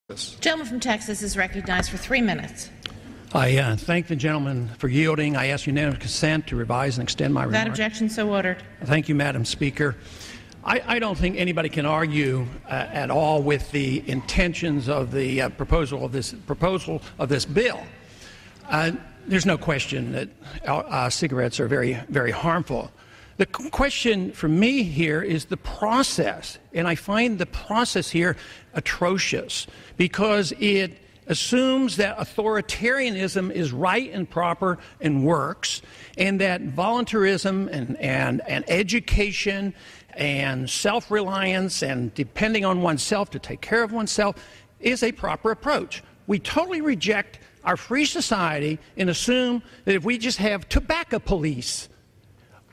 The gentleman from Texas is recognized for 3 minutes. I thank the gentleman for yielding. I ask unanimous consent to revise and extend my remarks. Without objection, so ordered. Thank you, Madam Speaker. I don't think anybody can argue at all with the intentions of the proposal of this bill. There's no question that cigarettes are very, very harmful. The question for me here is the process, and I find the process here atrocious because it assumes that authoritarianism is right and proper and works, and that voluntarism and education and self-reliance and depending on oneself to take care of oneself is a proper approach. We totally reject our free society and assume that if we just have tobacco police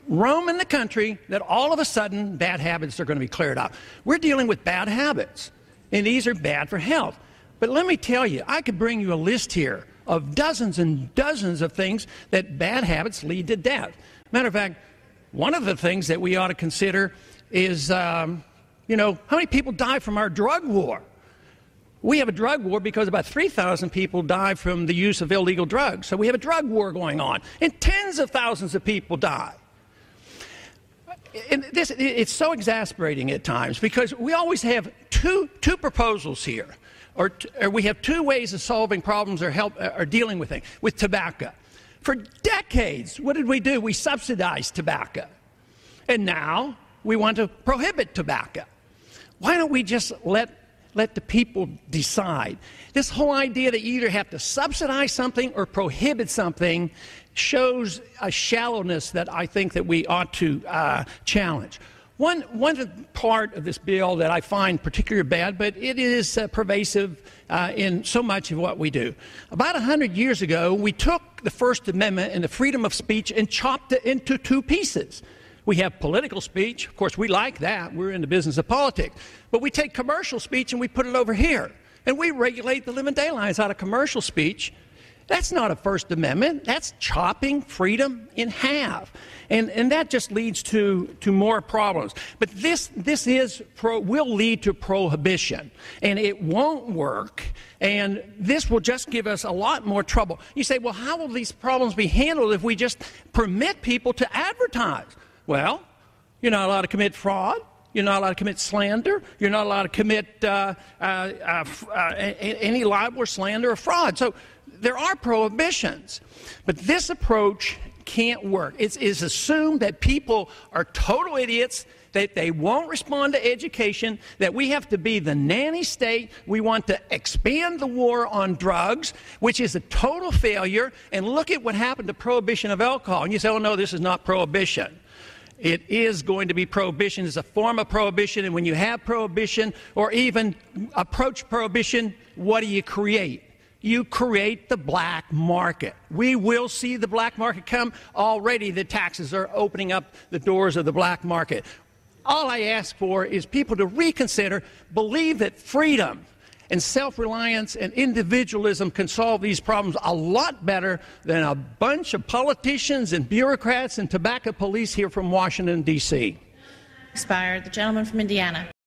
roam in the country, that all of a sudden bad habits are going to be cleared up. We're dealing with bad habits, and these are bad for health. But let me tell you, I could bring you a list here of dozens and dozens of things that bad habits lead to death. Matter of fact, one of the things that we ought to consider is, how many people die from our drug war? We have a drug war because about 3,000 people die from the use of illegal drugs. So we have a drug war going on, and tens of thousands of people die. And it's so exasperating at times because we always have two proposals here, or we have two ways of solving problems or dealing with things. With tobacco, for decades, what did we do? We subsidized tobacco, and now we want to prohibit tobacco. Why don't we just let the people decide? This whole idea that you either have to subsidize something or prohibit something shows a shallowness that I think that we ought to challenge. One part of this bill that I find particularly bad, but it is pervasive in so much of what we do. About 100 years ago, we took the First Amendment and the freedom of speech and chopped it into two pieces. We have political speech. Of course, we like that. We're in the business of politics. But we take commercial speech and we put it over here. And we regulate the living daylights out of commercial speech. That's not a First Amendment. That's chopping freedom in half. And that just leads to more problems. But this will lead to prohibition. And it won't work. And this will just give us a lot more trouble. You say, well, how will these problems be handled if we just permit people to advertise? Well, you're not allowed to commit fraud. You're not allowed to commit slander. You're not allowed to commit any libel or slander or fraud. So there are prohibitions. But this approach can't work. It's assumed that people are total idiots, that they won't respond to education, that we have to be the nanny state. We want to expand the war on drugs, which is a total failure. And look at what happened to prohibition of alcohol. And you say, oh, no, this is not prohibition. It is going to be prohibition. It's a form of prohibition. And when you have prohibition or even approach prohibition, what do you create? You create the black market. We will see the black market come. Already the taxes are opening up the doors of the black market. All I ask for is people to reconsider, believe that freedom and self-reliance and individualism can solve these problems a lot better than a bunch of politicians and bureaucrats and tobacco police here from Washington, D.C. Expired. The gentleman from Indiana.